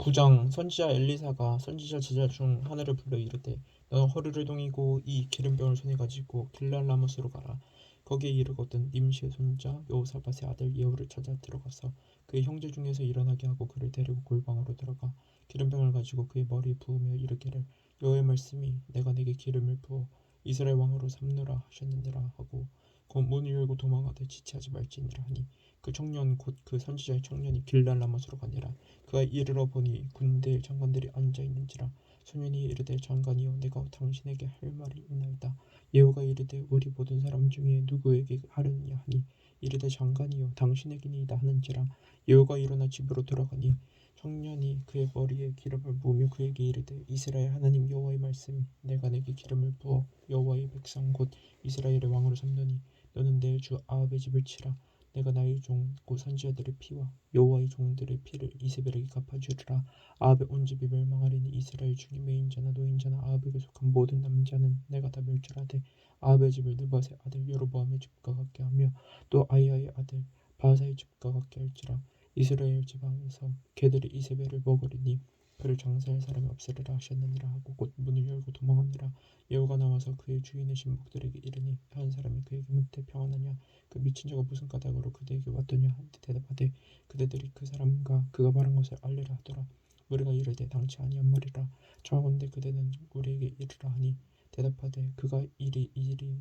구장 선지자 엘리사가 선지자 제자 중 하나를 불러 이르되 너는 허리를 동이고 이 기름병을 손에 가지고 길랄 라모스로 가라. 거기에 이르거든 nim시의 손자 여호사밧의 아들 예후를 찾아 들어가서 그의 형제 중에서 일어나게 하고 그를 데리고 골방으로 들어가 기름병을 가지고 그의 머리에 부으며 이르기를 여호와의 말씀이 내가 내게 기름을 부어 이스라엘 왕으로 삼노라 하셨느니라 하고 곧 문을 열고 도망하되 지체하지 말지니라 하니 그 청년 곧 그 선지자의 청년이 길랄 라모스로 가니라. 그가 이르러 보니 군대 장관들이 앉아 있는지라. 소년이 이르되 장관이여 내가 당신에게 할 말이 있나이다. 예후가 이르되 우리 모든 사람 중에 누구에게 하려느냐 하니 이르되 장관이여 당신에게니이다 하는지라. 예후가 일어나 집으로 들어가니 청년이 그의 머리에 기름을 부으며 그에게 이르되 이스라엘 하나님 여호와의 말씀이 내가 내게 기름을 부어 여호와의 백성 곧 이스라엘의 왕으로 삼노니 너는 내 주 아합의 집을 치라. 내가 나의 종 곧 선지자들의 피와 여호와의 종들의 피를 이세벨에게 갚아주리라. 아합의 온 집이 멸망하리니 이스라엘 중에 매인자나 노인자나 아합에게 속한 모든 남자는 내가 다 멸절하되 아합의 집을 느밧의 아들 여로보암의 집과 같게 하며 또 아히야의 아들 바하사의 집과 같게 할지라. 이스라엘 지방에서 개들이 이세벨을 먹으리니 그를 장사할 사람이 없으리라 하셨느니라 하고 곧 문을 열고 도망하니라. 예후가 나와서 그의 주인의 신복들에게 이르니 한 사람이 그에게 묻되 평안하냐 그 미친 자가 무슨 까닭으로 그대에게 왔더냐 한데 대답하되 그대들이 그 사람과 그가 말한 것을 알리라 하더라. 우리가 이르되 당치 아니한 말이라. 청하건대 그대는 우리에게 이르라 하니 대답하되 그가 이리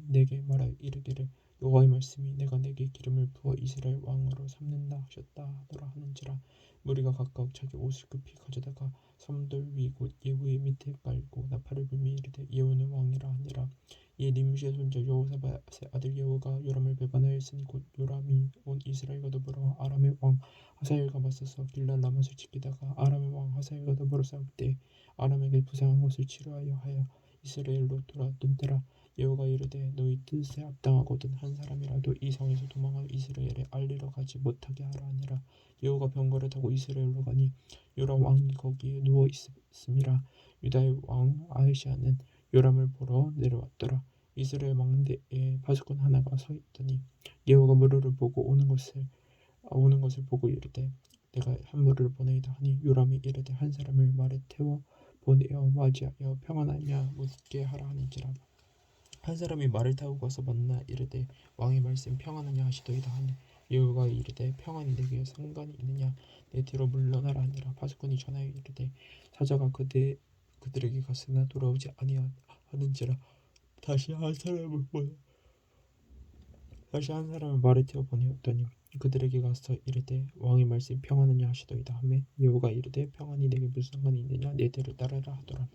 내게 말하여 이르기를 여호와의 말씀이 내가 내게 기름을 부어 이스라엘 왕으로 삼는다 하셨다 하더라 하는지라. 무리가 각각 자기 옷을 급히 가져다가 섬돌 위 곧 예후의 밑에 깔고 나팔을 불며 이르되 예후는 왕이라 하니라. 이에 nim시의 손자 여호사밧의 아들 예후가 요람을 배반하였으니 곧 요람이 온 이스라엘과 더불어 아람의 왕 하사엘과 맞서서 길랄 라못을 지키다가 아람의 왕 하사엘과 더불어 싸울 때 아람에게 부상한 것을 치료하여 하여 이스라엘로 돌아왔던 때라. 예후가 이르되 너희 뜻에 합당하거든 한 사람이라도 이 성에서 도망하여 이스라엘에 알리러 가지 못하게 하라 하니라. 예후가 병거를 타고 이스라엘로 가니 요람 왕이 거기에 누워 있음이라. 유다의 왕 아하시아는 요람을 보러 내려왔더라. 이스라엘 망대에 파수꾼 하나가 서 있더니 예후가 무리를 보고 오는 것을 보고 이르되 내가 한 무리를 보내이다 하니 요람이 이르되 한 사람을 말에 태워 보내어 맞이하여 평안하냐 묻게 하라 하는지라. 한 사람이 말을 타고 가서 만나 이르되 왕의 말씀 평안하냐 하시더이다 하니 예후가 이르되 평안이 내게 상관이 있느냐 내 뒤로 물러나라 하니라. 파수꾼이 전하여 이르되 사자가 그들에게 갔으나 돌아오지 아니하는지라. 다시 한 사람을 말에 태워 보내었더니 그들에게 가서 이르되 왕의 말씀이 평안하냐 하시더이다 하매 예후가 이르되 평안이 내게 무슨 상관이 있느냐 내 뒤를 따르라 하더라.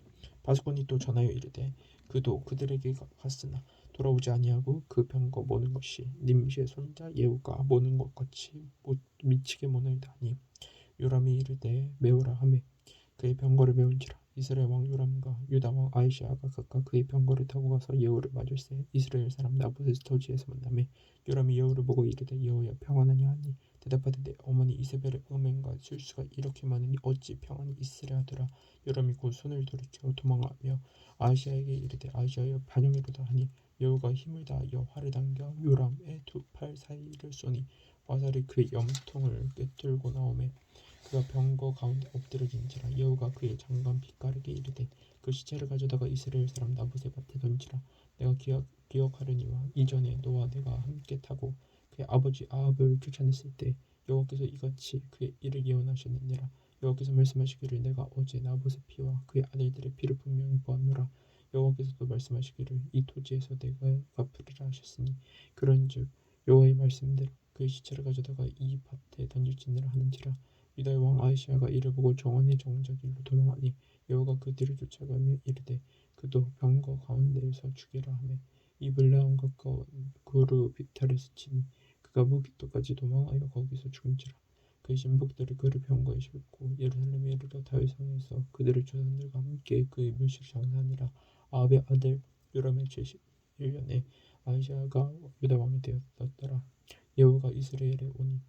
바스꾼이 또 전하여 이르되 그도 그들에게 갔으나 돌아오지 아니하고 그 병거 모는 것이 nim시의 손자 예후가 모는 것 같이 미치게 모나이다 하니 요람이 이르되 메우라 하매 그의 병거를 메운지라. 이스라엘 왕 요람과 유다 왕 아히시아가 각각 그의 병거를 타고 가서 예후를 맞을세 이스라엘 사람 나봇의 터지에서 만나매 요람이 예후를 보고 이르되 여호야 평안하냐 하니 대답하되 내 어머니 이세벨의 음행과 실수가 이렇게 많으니 어찌 평안이 있으랴 하더라. 요람이 곧 손을 돌이켜 도망하며 아히시아에게 이르되 아히시아여 반영이로다 하니 예후가 힘을 다하여 활을 당겨 요람의 두 팔 사이를 쏘니 화살이 그의 염통을 꿰뚫고 나오매 그가 병거 가운데 엎드러진지라. 예후가 그의 장관 빛깔에게 이르되 그 시체를 가져다가 이스라엘 사람 나봇의 밭에 던지라. 내가 기억하려니와 이전에 너와 내가 함께 타고 그의 아버지 아합을 쫓아냈을 때 여호와께서 이같이 그의 일을 예언하셨느니라. 여호와께서 말씀하시기를 내가 어제 나봇의 피와 그의 아들들의 피를 분명히 보았노라. 여호와께서도 말씀하시기를 이 토지에서 내가 갚으리라 하셨으니 그런즉 여호와의 말씀대로 그의 시체를 가져다가 이 밭에 던질지니라 하는지라. 유다의 왕 아히시아가 이를 보고 정원의 정자길로 도망하니 여호와가 그 뒤를 쫓아가며 이르되 그도 병거 가운데에서 죽이라 하매 이블라함 가까운 그루 비탈에서 치니 그가 무기토까지 도망하여 거기서 죽은지라. 그의 신복들이 그를 병거에 싣고 예루살렘에 이르러 다윗성에서 그들의 조상들과 함께 그의 묘실을 장사하니라. 아합의 아들 요람의 제11년에 아히시아가 유다 왕이 되었더라. 예후가 이스라엘에 오니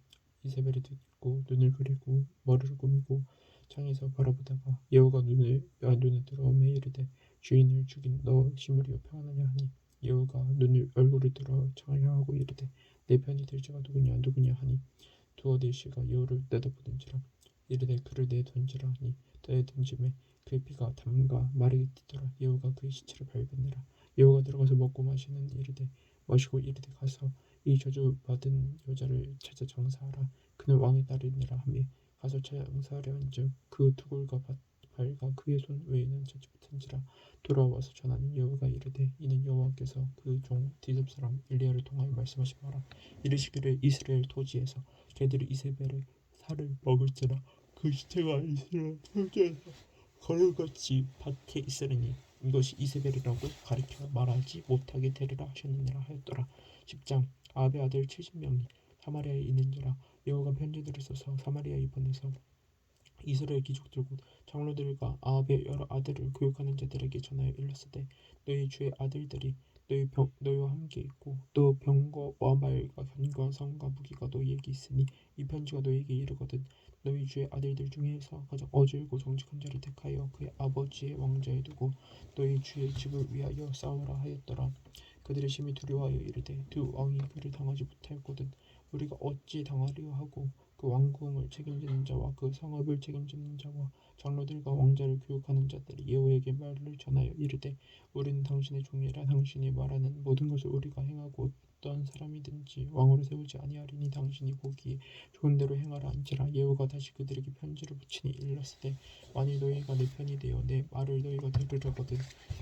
이세벨이 듣고 눈을 그리고 머리를 꾸미고 창에서 바라보다가 예후가 눈에 들어오매 이르되 주인을 죽인 너 시므리여 평안하냐 하니 예후가 얼굴을 들어 창을 향하고 이르되 내 편이 될 자가 누구냐 하니 두어 네 시가 예후를 내다보는지라. 이르되 그를 내던지라. 하니 내던짐에 그의 피가 담과 마르게 뛰더라. 여호와가 그의 시체를 발견하니라. 여호와가 들어가서 먹고 마시는 이르되 마시고 이르되 가서 이 저주받은 여자를 찾아 장사하라. 그는 왕의 딸이니라 하며 가서 장사하려 한즉 그 두골과 발과 그의 손 외에는 찾지 못한지라. 돌아와서 전하니 여호와가 이르되 이는 여호와께서 그 종 디셉 사람 엘리야를 통하여 말씀하신 바라. 이르시기를 이스라엘 토지에서 개들이 이세벨의 살을 먹을지라. 그 시체가 이스라엘 토지에서 거룩같이 밭에 있으리니 이것이 이세벨이라고 가리켜 말하지 못하게 되리라 하셨느니라 하였더라. 10장. 아합의 아들 70명이 사마리아에 있는지라. 여호와가 편지들을 써서 사마리아에 보내서 이스라엘 귀족들 곧 장로들과 아합의 여러 아들을 교육하는 자들에게 전하여 일렀으되 너희 주의 아들들이 너희와 함께 있고 또 병거와 말과 견과 성과 무기가 너희에게 있으니 이 편지가 너희에게 이르거든 너희 주의 아들들 중에서 가장 어질고 정직한 자를 택하여 그의 아버지의 왕좌에 두고 너희 주의 집을 위하여 싸우라 하였더라. 그들이 심히 두려워하여 이르되 두 왕이 그를 당하지 못하였거든 우리가 어찌 당하리요 하고 그 왕궁을 책임지는 자와 그 성읍을 책임지는 자와 장로들과 왕자를 교육하는 자들이 여호와에게 말을 전하여 이르되 우리는 당신의 종이라. 당신이 말하는 모든 것을 우리가 행하고 어떤 사람이든지 왕으로 세우지 아니하리니 당신이 보기에 좋은 대로 행하라 한지라. 여호와가 다시 그들에게 편지를 붙이니 일렀으되 만일 너희가 내 편이 되어 내 말을 너희가 들으려거든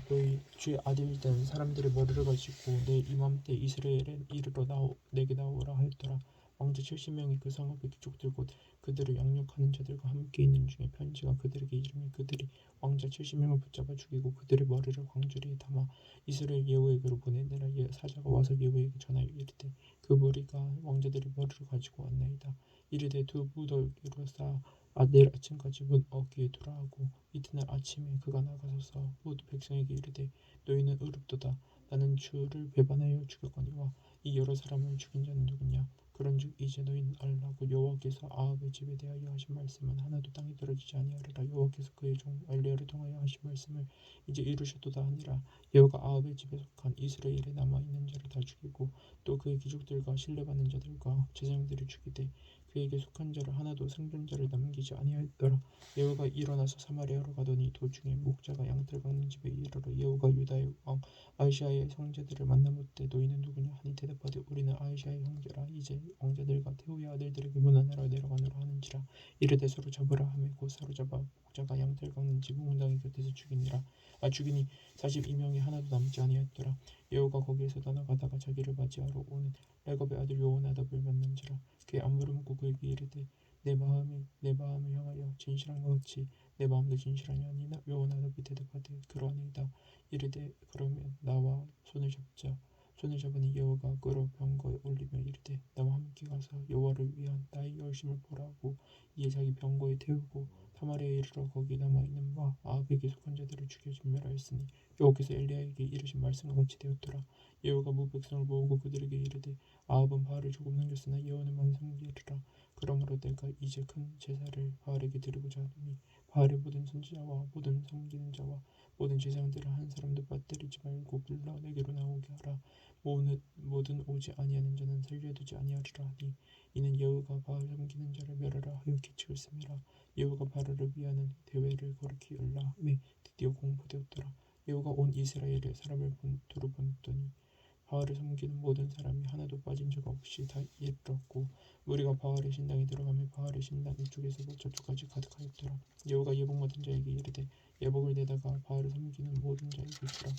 너희 주의 아들 된 사람들의 머리를 가지고 내 이맘때 이스라엘에 이르러 내게 나오라 하였더라. 왕자 70명이 그 성읍의 귀족들 곧 그들을 양육하는 자들과 함께 있는 중에 편지가 그들에게 이르매 그들이 왕자 70명을 붙잡아 죽이고 그들의 머리를 광주리에 담아 이스라엘 예후에게로 보내니라. 사자가 와서 예후에게 전하여 이르되 그 무리가 왕자들의 머리를 가지고 왔나이다. 이르되 두 무더기로 쌓아 내일 아침까지 문 어귀에 두라 하고 이튿날 아침에 그가 나가서서 모두 백성에게 이르되 너희는 의롭도다. 나는 주를 배반하여 죽였거니와 이 여러 사람을 죽인 자는 누구냐. 그런즉 이제 너희는 알라고 여호와께서 아합의 집에 대하여 하신 말씀은 하나도 땅에 떨어지지 아니하리라. 여호와께서 그의 종 엘리야를 통하여 하신 말씀을 이제 이루셨도다 하니라. 여호와가 아합의 집에 속한 이스라엘에 남아있는 자를 다 죽이고 또 그의 귀족들과 신뢰받는 자들과 제사장들을 죽이되 그에게 속한 자를 하나도 생존자를 남기지 아니하였더라. 여호와가 일어나서 사마리아로 가더니 도중에 목자가 양털 깎는 집에 이르러 여호와가 유다의 왕 아이시아의 형제들을 만나 묻되 너희는 누구냐 하니 대답하되 우리는 아이시아의 형제라. 이제 왕자들과 태후의 아들들에게 문안하러 내려가노라 하는지라. 이르되 서로 잡으라 하며 곧 사로잡아 목자가 양털 깎는 집 웅덩이 곁에서 죽이니 42명이 하나도 남지 아니하였더라. 여호와가 거기에서 떠나가다가 자기를 맞이하러 오는 레갑의 아들 요호나답을 만난지라. 그의 안무를 묻고 그에게 이르되 내 마음을 향하여 진실한 것 같이 내 마음도 진실하냐 하니 요호나답이 대답하되 그러하니이다. 이르되 그러면 나와 손을 잡자. 손을 잡으니 여호와가 끌어 병거에 올리며 이르되 나와 함께 가서 여호와를 위한 나의 열심을 보라 하고 이에 자기 병거에 태우고 사마리아에 이르러 거기 남아있는 바 아합에게 속한 자들을 죽여 진멸하였으니 여호와께서 엘리야에게 이르신 말씀과 같이 되었더라. 여호와가 무 백성을 모으고 그들에게 이르되 아합은 바알을 조금 섬겼으나 여호와는 많이 섬기리라. 그러므로 내가 이제 큰 제사를 바알에게 드리고자 하노니 바알의 모든 선지자와 모든 섬기는 자와 모든 제사장들을 한 사람도 빠뜨리지 말고 불러 내게로 나오게 하라. 모든 오지 아니하는 자는 살려두지 아니하리라 하니 이는 여호와가 바알 섬기는 자를 멸하라 하여 규칙을 씀이라. 여호와가 바알을 위하는 대회를 거룩히 열라 하매 드디어 공포되었더라. 여호와가 온 이스라엘의 사람을 두루 보냈더니 바알을 섬기는 모든 사람이 하나도 빠진 적 없이 다 이르렀고 무리가 바알의 신당에 들어가며 바알의 신당 이쪽에서부터 저쪽까지 가득하였더라. 여호와가 예복 받은 자에게 이르되 예복을 내다가 바알을 섬기는 모든 자에게 주라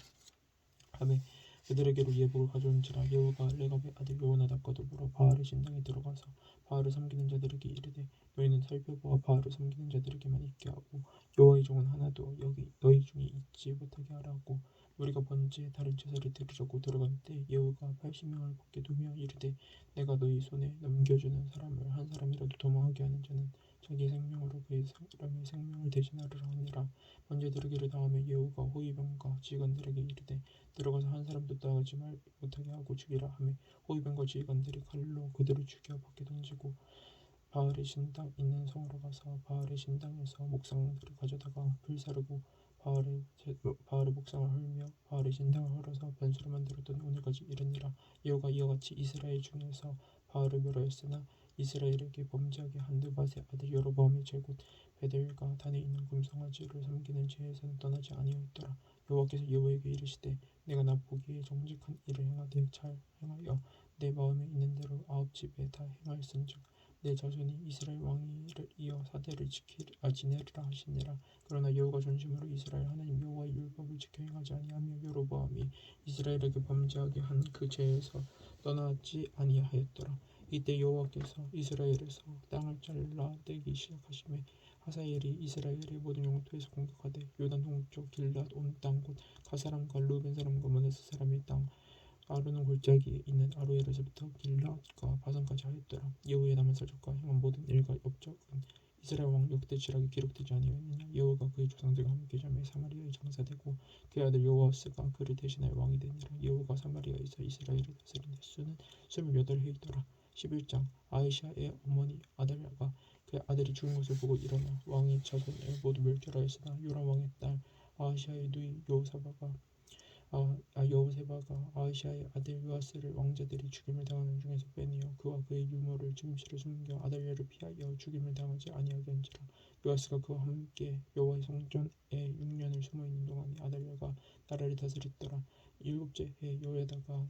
하매 그들에게로 예복을 가져온지라. 여호와가 레갑의 아들 요나답과 더불어 바알의 신당에 들어가서 바알을 섬기는 자들에게 이르되 너희는 살펴보아 바알을 섬기는 자들에게만 있게 하고 여호와의 종은 하나도 여기 너희 중에 있지 못하게 하라 하고 우리가 번제에 다른 제사를 드리려고 들어갈 때 여호와가 80명을 밖에 두며 이르되 내가 너희 손에 넘겨주는 사람을 한 사람이라도 도망하게 하는 자는 자기 생명으로 그의 사람의 생명을 대신하리라 하니라. 번제 드리기를 다음에 여호와가 호위병과 지휘관들에게 이르되 들어가서 한 사람도 나가지 못하게 하고 죽이라 하며 호위병과 지휘관들이 칼로 그들을 죽여 밖에 던지고 바알의 신당 있는 성으로 가서 바알의 신당에서 목상들을 가져다가 불사르고 바알의 목상을 헐며 바알의 신당을 헐어서 변수로 만들었더니 오늘까지 이르니라. 여호와가 이와 같이 이스라엘 중에서 바알을 멸하였으나 이스라엘에게 범죄하게 한 느밧의 아들 여로보암의 제곧 베델과 단에 있는 금송아지를 섬기는 죄에서 떠나지 아니하였더라. 여호와께서 여호와에게 이르시되 내가 나 보기에 정직한 일을 행하되 잘 행하여 내 마음에 있는 대로 아홉 집에 다 행하였은즉 내 자손이 이스라엘 왕위를 이어 사대를 지내리라 하시니라. 그러나 여호와가 전심으로 이스라엘 하나님 여호와의 율법을 지켜 행하지 아니하며 여로보암이 이스라엘에게 범죄하게 한 그 죄에서 떠나지 아니하였더라. 이때 여호와께서 이스라엘에서 땅을 잘라내기 시작하시매 하사엘이 이스라엘의 모든 영토에서 공격하되 요단 동쪽 길앗 온 땅 곧 가사람과 루벤 사람과 므낫세 사람의 땅 아르논 골짜기에 있는 아로엘에서부터 길앗과 바산까지 하였더라. 여호와의 남은 살적과 행한 모든 일과 업적은 이스라엘 왕 역대지락에 기록되지 아니하였느냐. 여호와가 그의 조상들과 함께 잠에 사마리아에 장사되고 그의 아들 여호아스가 그를 대신하여 왕이 되니라. 여호와가 사마리아에서 이스라엘을 다스린 횟수는 28해이더라. 11장 아이샤의 어머니 아달랴가 그의 아들이 죽은 것을 보고 일어나 왕의 자손을 모두 멸절하였으나 요람 왕의 딸 아하시아의 누이 여호세바가 아이샤의 아들 요아스를 왕자들이 죽임을 당하는 중에서 빼내어 그와 그의 유모를 침실에 숨겨 아달랴를 피하여 죽임을 당하지 아니하게 한지라. 요아스가 그와 함께 여호와의 성전에 6년을 숨어있는 동안에 아달랴가 나라를 다스렸더라. 일곱째 해 여호야다가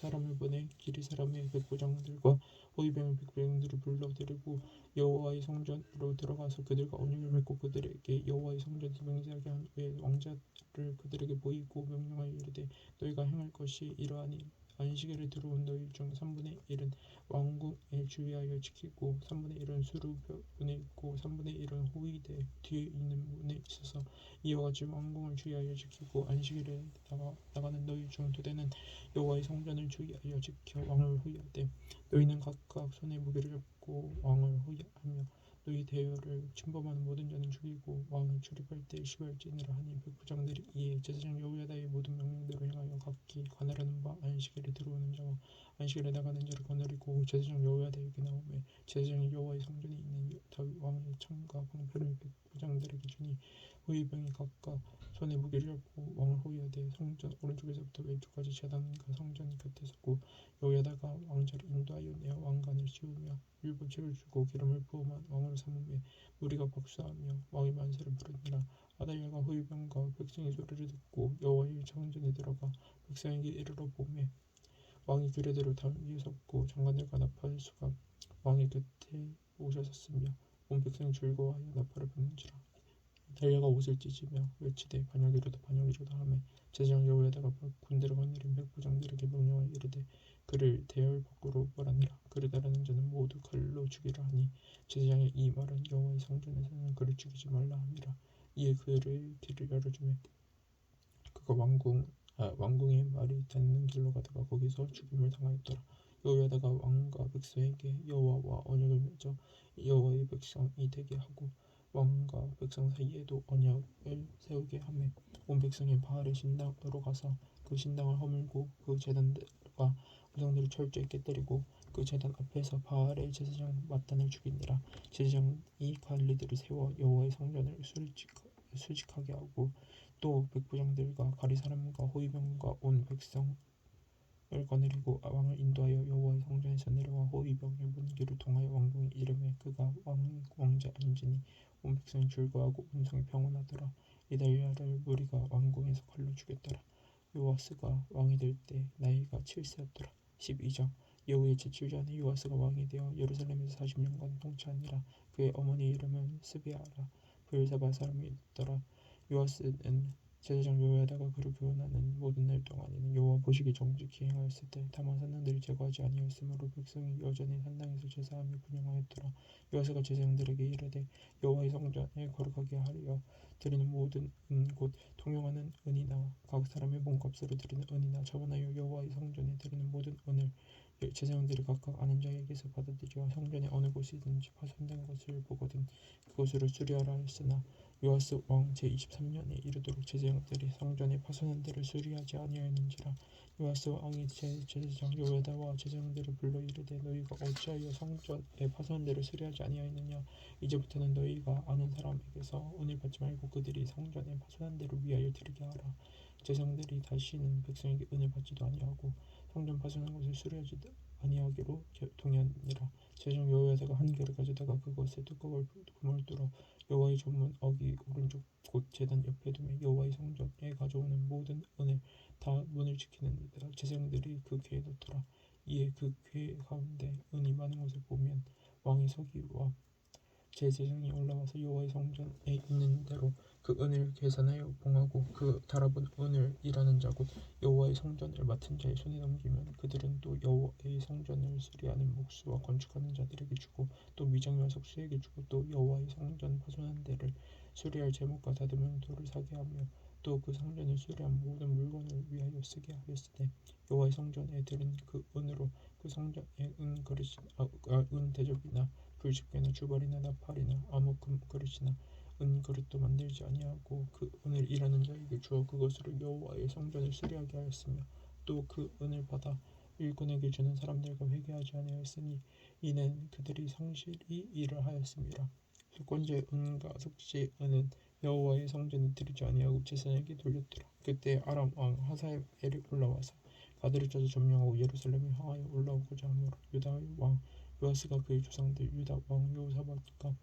사람을 보내 기리 사람의 백부장들과 호위병의 백부장들을 불러 데리고 여호와의 성전으로 들어가서 그들과 언약을 맺고 그들에게 여호와의 성전에서 맹세하게 한 후에 왕자를 그들에게 보이고 명령하여 이르되 너희가 행할 것이 이러하니 안식일에 들어온 너희 중 3분의 1은 왕궁에 주의하여 지키고 3분의 1은 수루문에 있고 3분의 1은 호위대 뒤에 있는 문에 있어서 이와 같이 왕궁을 주의하여 지키고 안식일에 나가는 너희 중 2대는 여호와의 성전을 주의하여 지켜 왕을 호위하되 너희는 각각 손에 무게를 잡고 왕을 호위하며 너희 대열을 침범하는 모든 자는 죽이고 왕이 출입할 때 시발지니라 하니 백부장들이 이에 제사장 여호야다의 모든 명령대로 행하여 각기 관할하는 바 안식일에 들어오는 자와 안식일에 나가는 자를 거느리고 제사장 여호야다에게 나오매 제사장이 여호와의 성전에 있는 다윗 왕의 창과 방패를 백부장들에게 주니 호위병이 각각 손에 무게를 잡고 왕을 호위하되 성전 오른쪽에서부터 왼쪽까지 제단과 성전 곁에 서고 여호야다가 왕자를 인도하여 내어 왕관을 씌우며 율법책을 주고 기름을 부어만 왕으로 삼음에 무리가 박수하며 왕의 만세를 부르니라. 아달랴가 호위병과 백성의 소리를 듣고 여호와의 성전에 들어가 백성에게 이르러 보매 왕이 규례대로 담 위에 섰고 장관들과 나팔수가 왕의 곁에 오셔 섰으며 온 백성이 즐거워하여 나팔을 부는지라. 아달랴가 옷을 찢으며 외치되 반역이로다 반역이로다 하매 제사장 여호야다가 군대를 거느린 백부장들에게 명령하여 이르되 그를 대열 밖으로 몰아내라. 그를 따르는 자는 모두 칼로 죽이라 하니 제사장의 이 말은 여호와의 성전에서는 그를 죽이지 말라 함이라. 이에 그를 길을 열어주매 그가 왕궁의 말이 닿는 길로 가다가 거기서 죽임을 당하였더라. 여호야다가 왕과 백성에게 여호와와 언약을 맺어 여호와의 백성이 되게 하고 왕과 백성 사이에도 언약을 세우게 하매 온 백성이 바알의 신당으로 가서 그 신당을 허물고 그 제단들과 우상들을 철저히 깨뜨리고 그 제단 앞에서 바알의 제사장 mat단을 죽이니라. 제사장이 관리들을 세워 여호와의 성전을 수직하게 하고 또 백부장들과 가리 사람과 호위병과 온 백성을 거느리고 왕을 인도하여 여호와의 성전에서 내려와 호위병의 문길을 통하여 왕궁에 이르매 그가 왕자에 앉으니 온 백성이 즐거워하고 온 성이 평온하더라. 이달랴를 무리가 왕궁에서 칼로 죽였더라. 요아스가 왕이 될 때 나이가 7세였더라. 12장 여호의 제7년에 요아스가 왕이 되어 예루살렘에서 40년간 통치하니라. 그의 어머니 이름은 스베아라 브엘사바 사람이었더라. 요아스는 제사장 여호야다가 그를 교훈하는 모든 날 동안에는 여호와 보시기에 정직히 행하였을 때 다만 산당들을 제거하지 아니하였으므로 백성이 여전히 산당에서 제사하며 분향하였더라. 요아스가 제사장들에게 이르되 여호와의 성전에 거룩하게 하려 드리는 모든 은 곧 통용하는 은이나 각 사람의 몸값으로 드리는 은이나 자원하여 여호와의 성전에 드리는 모든 은을 제사장들이 각각 아는 자에게서 받아들여 성전의 어느 곳이든지 파손된 것을 보거든 그곳으로 수리하라 했으나 요아스 왕 제23년에 이르도록 제사장들이 성전의 파손한 데를 수리하지 아니하였는지라. 요아스 왕이 제사장 여호야다와 제사장들을 불러 이르되 너희가 어찌하여 성전의 파손한 데를 수리하지 아니하였느냐. 이제부터는 너희가 아는 사람에게서 은을 받지 말고 그들이 성전의 파손한 데를 위하여 드리게 하라. 제사장들이 다시는 백성에게 은을 받지도 아니하고 성전 파손한 것을 수리하지도 아니하기로 동의하니라. 제중 여호야다가 한 개를 가져다가 그것에 뚜껑을 구멍을 뚫어 여호와의 전문 어기 오른쪽 곧 제단 옆에 두며 여호와의 성전에 가져오는 모든 은을 다 문을 지키는 제사장들이 그 궤에 넣더라. 이에 그 궤 가운데 은이 많은 곳을 보면 왕이 서기와 제사장이 올라와서 여호와의 성전에 있는 대로 그 은을 계산하여 봉하고 그 달아본 은을 일하는 자 곧 여호와의 성전을 맡은 자의 손에 넘기면 그들은 또 여호와의 성전을 수리하는 목수와 건축하는 자들에게 주고 또 미장과 석수에게 주고 또 여호와의 성전 파손한 데를 수리할 제목과 다듬은 돌을 사게 하며 또 그 성전을 수리한 모든 물건을 위하여 쓰게 하였으되 여호와의 성전 애들은 그 은으로 그 성전에 은 그릇이나 은 대접이나 불집게나 주발이나 나팔이나 아무 금 그릇이나 은 그릇도 만들지 아니하고 그 은을 일하는 자에게 주어 그것으로 여호와의 성전을 수리하게 하였으며 또 그 은을 받아 일꾼에게 주는 사람들과 회개하지 아니하였으니 이는 그들이 성실히 일을 하였음이라. 속건제의 은과 속죄의 은은 여호와의 성전에 들이지 아니하고 제사장에게 돌렸더라. 그때 아람 왕 하사엘이 올라와서 가드를 쳐서 점령하고 예루살렘을 향하여 올라오고자 하므로 유다의 왕 요아스가 그의 조상들 유다 왕 여호사밧과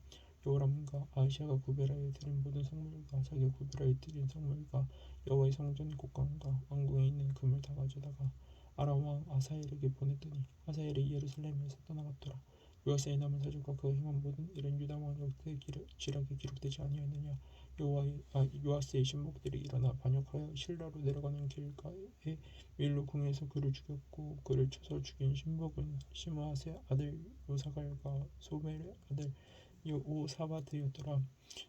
요람과 아하시아가 구별하여 드린 모든 성물과 자기가 구별하여 드린 성물과 여호와의 성전 곡간과 왕궁에 있는 금을 다 가져다가 아람 왕 아사엘에게 보냈더니 아사엘이 예루살렘에서 떠나갔더라. 요아스의 남은 사적과 그가 행한 모든 일은 유다 왕 역대 지략에 기록되지 아니하였느냐. 요아스의 신복들이 일어나 반역하여 실라로 내려가는 길가에 밀로 궁에서 그를 죽였고 그를 쳐서 죽인 신복은 시므아스의 아들 요사갈과 소멜의 아들 여호사밧이었더라.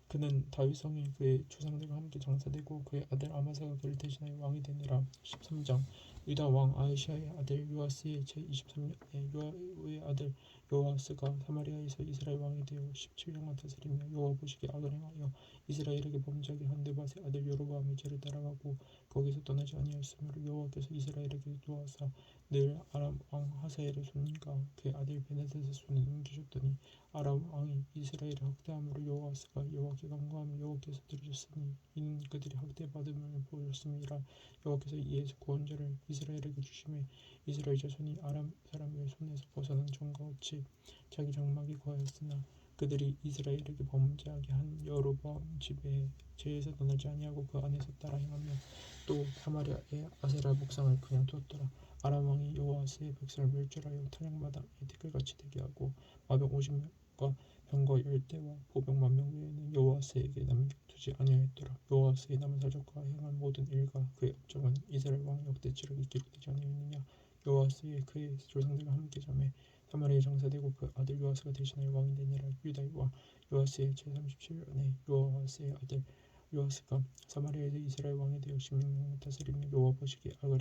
그는 다윗성에 그의 조상들과 함께 장사되고 그의 아들 아마사가 그를 대신하여 왕이 되니라. 13장 유다 왕 아하시아의 아들 요아스의 제23년에 요아의 아들 요아스가 사마리아에서 이스라엘 왕이 되어 17년간 다스리며 여호와 보시기에 악을 행하여 이스라엘에게 범죄하게 한 느밧의 아들 여로보암의 죄를 따라가고 거기서 떠나지 아니하였으므로 여호와께서 이스라엘에게 도와사 늘 아람 왕 하사엘의 손과 그의 아들 베나닷의 손에 넘기셨더니 아람 왕이 이스라엘을 학대함으로 여호와스가 여호와께 간구하며 여호와께서 들으셨으니 이는 그들이 학대받음을 보셨음이라. 여호와께서 이에서 구원자를 이스라엘에게 주심에 이스라엘 자손이 아람 사람의 손에서 벗어난 전과 같이 자기 장막이 거하였으나 그들이 이스라엘에게 범죄하게 한 여로보암 집의 죄에서 떠나지 아니하고 그 안에서 따라 행하며 또 사마리아의 아세라 목상을 그냥 두었더라. 아람 왕이 여호와스의 백성을 멸절하여 타작마당에 티끌같이 되게 하고 마병 50명과 병거 10대와 보병 10,000명 외에는 여호와스에게 남겨두지 아니하였더라. 여호와스의 남은 사적과 행한 모든 일과 그의 업적은 이스라엘 왕 역대지력에 기록되지 아니하였느냐. 여호와스의 그의 조상들과 함께 잠에 사마리아에 장사되고 그 아들 요아스가 대신하여 왕이 되니라. 유다의 왕 요아스의 제37년에 요아스의 아들 요아스가 사마리아에서 이스라엘 왕이 되어 16년을 다스리며 여호와 보시기에 악을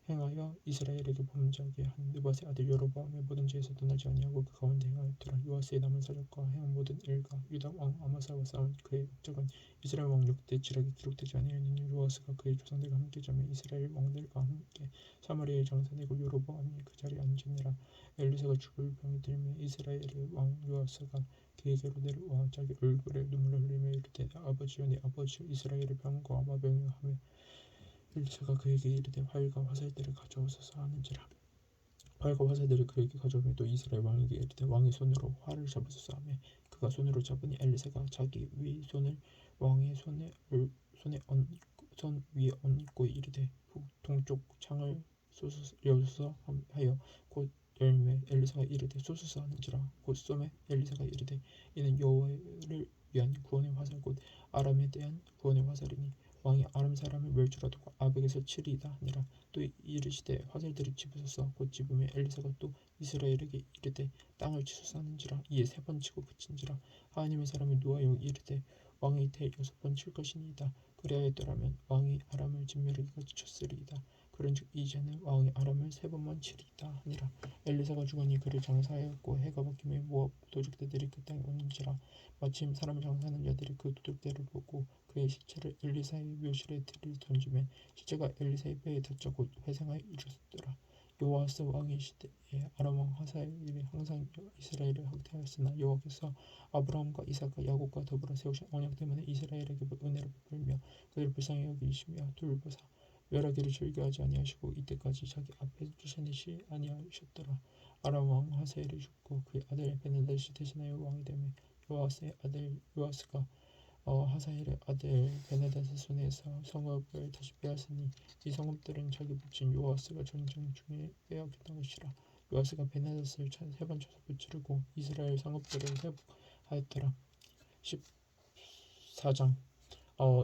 행하여 이스라엘에게 범죄하게 한 느밧의 아들 여로보암의 모든 죄에서 떠나지 아니하고 그 가운데 행하였더라. 요아스의 남은 사적과 행한 모든 일과 유다 왕 아마사와 싸운 그의 업적은 이스라엘 왕 역대 지략에 기록되지 아니하였느냐. 요아스가 그의 조상들과 함께 잠에 이스라엘 왕들과 함께 사마리아에 장사되고 여로보암이 그 자리에 앉으니라. 엘리사가 죽을 병이 들매 이스라엘의 왕 요아스가 그에게로 내려와 자기 얼굴에 눈물을 흘리며 이르되 아버지여 내 아버지여 이스라엘의 병과 마병이여 하며 엘리사가 그에게 이르되 활과 화살들을 가져오소서 하는지라. 활과 화살들을 그에게 가져오며 또 이스라엘 왕에게 이르되 왕의 손으로 활을 잡으소서 하며 그가 손으로 잡으니 엘리사가 자기 위 손을 왕의 손 위에 얹고 이르되 동쪽 창을 여소서 하여 곧 열매 엘리사가 이르되 쏘소서 하는지라. 곧 쏘매 엘리사가 이르되 이는 여호와를 위한 구원의 화살 곧 아람에 대한 구원의 화살이니 왕이 아람 사람을 멸절하도록 아벡에서 치리이다 하니라. 또 이르시되 화살들을 집으소서. 곧 집으며 엘리사가 또 이스라엘에게 이르되 땅을 치소서 하는지라. 이에 3번 치고 그친지라. 하나님의 사람이 노하여 이르되 왕이 대 6번 칠 것이니이다. 그리하였더라면 왕이 아람을 진멸하기까지 쳤으리이다. 그런즉 이제는 왕이 아람을 3번만 치리이다 하니라. 엘리사가 죽으니 그를 장사하였고 해가 바뀌며 모압 도적대들이 그 땅에 오는지라. 마침 사람 장사하는 자들이 그 도적대를 보고 그의 시체를 엘리사의 묘실에 들이던지면 시체가 엘리사의 뼈에 닿자 곧 회생하여 일어섰더라. 요아스 왕의 시대에 아람 왕 하사엘이 항상 이스라엘을 학대하였으나 여호와께서 아브라함과 이삭과 야곱과 더불어 세우신 언약 때문에 이스라엘에게 은혜를 베풀며 그들을 불쌍히 여기시며 돌보사 멸하기를 즐겨하지 아니하시고 이때까지 자기 앞에 쫓아내시 아니하셨더라. 아람 왕 하사엘이 죽고 그의 아들 베나다시 대신하여 왕이 되매 요아스의 아들 요아스가 하사엘의 아들 베나닷의 손에서 성읍을 다시 빼앗으니 이 성읍들은 자기 붙인 요아스가 전쟁 중에 빼앗겼던 것이라. 요아스가 베나닷을 세 번 쳐서 무찌르고 이스라엘 성읍들을 회복하였더라. 14장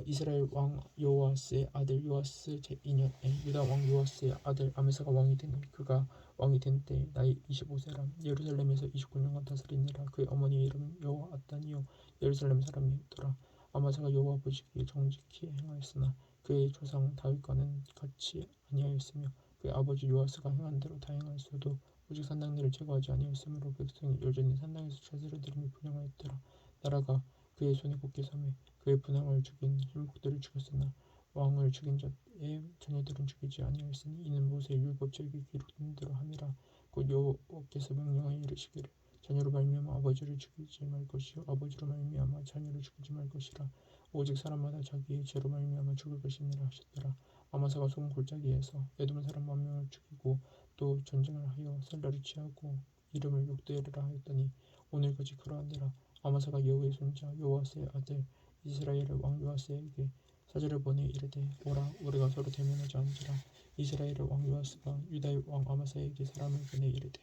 이스라엘 왕 요아스의 아들 요아스 제2년에 유다 왕 요아스의 아들 아메사가 왕이 되니 그가 왕이 된 때 나이 25세라. 예루살렘에서 29년간 다스리니라. 그의 어머니 이름 여호아다니요 예루살렘 사람이었더라. 아마사가 여호와 보시기에 정직히 행하였으나 그의 조상 다윗과는 같이 아니하였으며 그의 아버지 요아스가 행한 대로 다 행하였어도 오직 산당들을 제거하지 아니하였으므로 백성이 여전히 산당에서 제사를 드리며 분향하였더라. 나라가 그의 손에 굳게 섬에 그의 분향을 죽인 신복들을 죽였으나 왕을 죽인 자의 자녀들은 죽이지 아니하였으니 이는 모세의 율법책에 기록된 대로 함이라. 곧 여호와께서 명령하여 이르시기를 자녀로 말미암아 아버지를 죽이지 말 것이요 아버지로 말미암아 자녀를 죽이지 말 것이라. 오직 사람마다 자기의 죄로 말미암아 죽을 것이니라 하셨더라. 아마사가 송 골짜기에서 에돔 사람 10,000명을 죽이고 또 전쟁을 하여 셀라를 취하고 이름을 욕되리라 하였더니 오늘까지 그러한대라. 아마사가 여호의 손자 요아스의 아들 이스라엘의 왕 요아스에게 사절을 보내 이르되 오라 우리가 서로 대면하자 한지라. 이스라엘의 왕 요아스가 유다의 왕 아마사에게 사람을 보내 이르되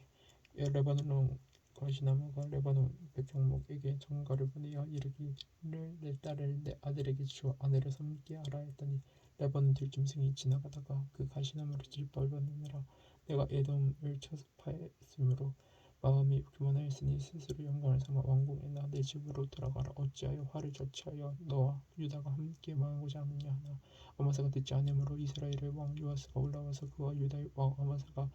레바논 가시나무가 레바논 백향목에게 전가를 보내어 이르기를 내 딸을 내 아들에게 주어 아내로 삼게 하라 했더니 레바논 들짐승이 지나가다가 그 가시나무를 짓밟았느니라. 내가 에돔을 쳐파했으므로 마음이 교만하였으니 스스로 영광을 삼아 왕궁에나 내 집으로 돌아가라. 어찌하여 화를 자초하여 너와 유다가 함께 망하고자 하느냐 하나 아마사가 듣지 않으므로 이스라엘의 왕 요아스가 올라와서 그와 유다의 왕 아마사가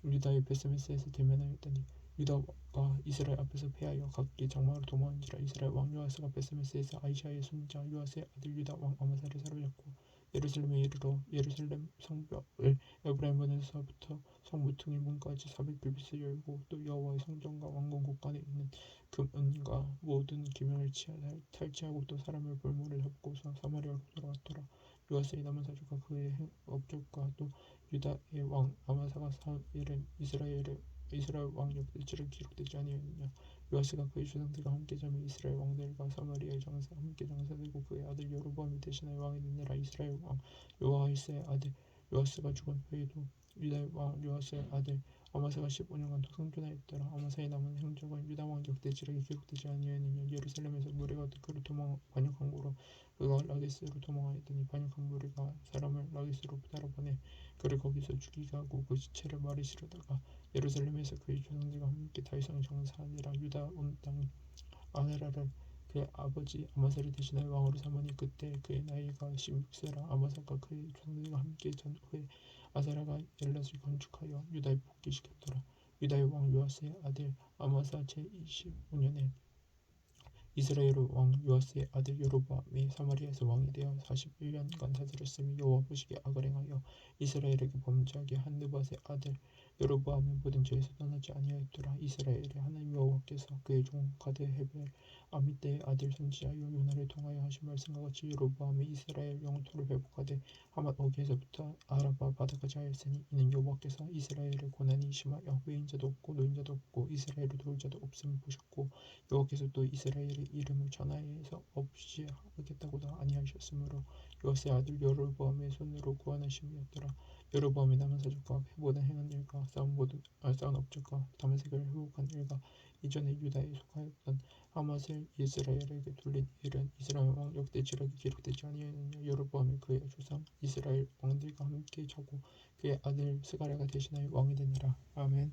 유다의 베스메스에서 대면하였더니 유다가 이스라엘 앞에서 패하여 각기 장막으로 도망한지라. 이스라엘 왕 요아스가 베스메스에서 아이샤의 손자 요아스의 아들 유다 왕 아마사를 사로잡고 예루살렘에 이르러 예루살렘 성벽을 에브라임원에서부터 성무퉁이 문까지 400규빗을 열고 또 여호와의 성전과 왕궁 곳간에 있는 금 은과 모든 기명을 탈취하고 또 사람을 볼모를 잡고서 사마리아로 돌아왔더라. 요아스의 남은 사주가 그의 업적과 또 유다의 왕 아마사가 일은 이스라엘 왕 역대지를 기록되지 아니하였느냐. 요아스가 그의 조상들과 함께 잠에 이스라엘 왕들과 사마리아에 함께 장사되고 그의 아들 여로보암이 대신하여 왕이 되니라. 이스라엘 왕 요아스의 아들 요아스가 죽은 후에도 유다의 왕 요아스의 아들 아마사가 15년간 생존하였더라. 아마사의 남은 행적은 유다 왕 역대지력에 기록되지 아니하였느냐. 예루살렘에서 무리가 그를 반역한 고로 그가 라게스로 도망하였더니 반역한 무리가 사람을 라게스로 따라보내 그를 거기서 죽이게 하고 그 시체를 말에 실어다가 예루살렘에서 그의 조상들과 함께 다윗성에 장사하니라. 유다 온 땅은 아세라를 그의 아버지 아마사를 대신하여 왕으로 삼으니 그때 그의 나이가 16세라. 아마사가 그의 조상들과 함께 전 후에 아세라가 엘랏을 건축하여 유다에 복귀시켰더라. 유다의 왕 요아스의 아들 아마사 제25년에 이스라엘 왕 요아스의 아들 여로보암이 사마리아에서 왕이 되어 41년간 다스렸으며 여호와 보시기에 악을 행하여 이스라엘에게 범죄하게 한 느밧의 아들 여로보암의 모든 죄에서 떠나지 아니하였더라. 이스라엘의 하나님 여호와께서 그의 종 가드헤벨 아미떼의 아들 선지자 요나를 통하여 하신 말씀과 같이 여로보암이 이스라엘 영토를 회복하되 하맛 어귀에서부터 아라바 바다까지 하였으니 이는 여호와께서 이스라엘의 고난이 심하여 외인자도 없고 노인자도 없고 이스라엘을 도울 자도 없음을 보셨고 여호와께서 또 이스라엘의 이름을 전하여서 없이 하겠다고도 아니하셨으므로 요아스의 아들 여로보암의 손으로 구원하심이었더라. 여로보암이 남은 사족과 모든 행한 일과 쌓은 업적과 다메섹을 회복한 일과 이전에 유다에 속하였던 하맛을 이스라엘에게 돌린 일은 이스라엘 왕 역대지력에 기록되지 아니하였느냐. 여로보암이 그의 조상 이스라엘 왕들과 함께 자고 그의 아들 스가랴가 대신하여 왕이 되니라. 아멘.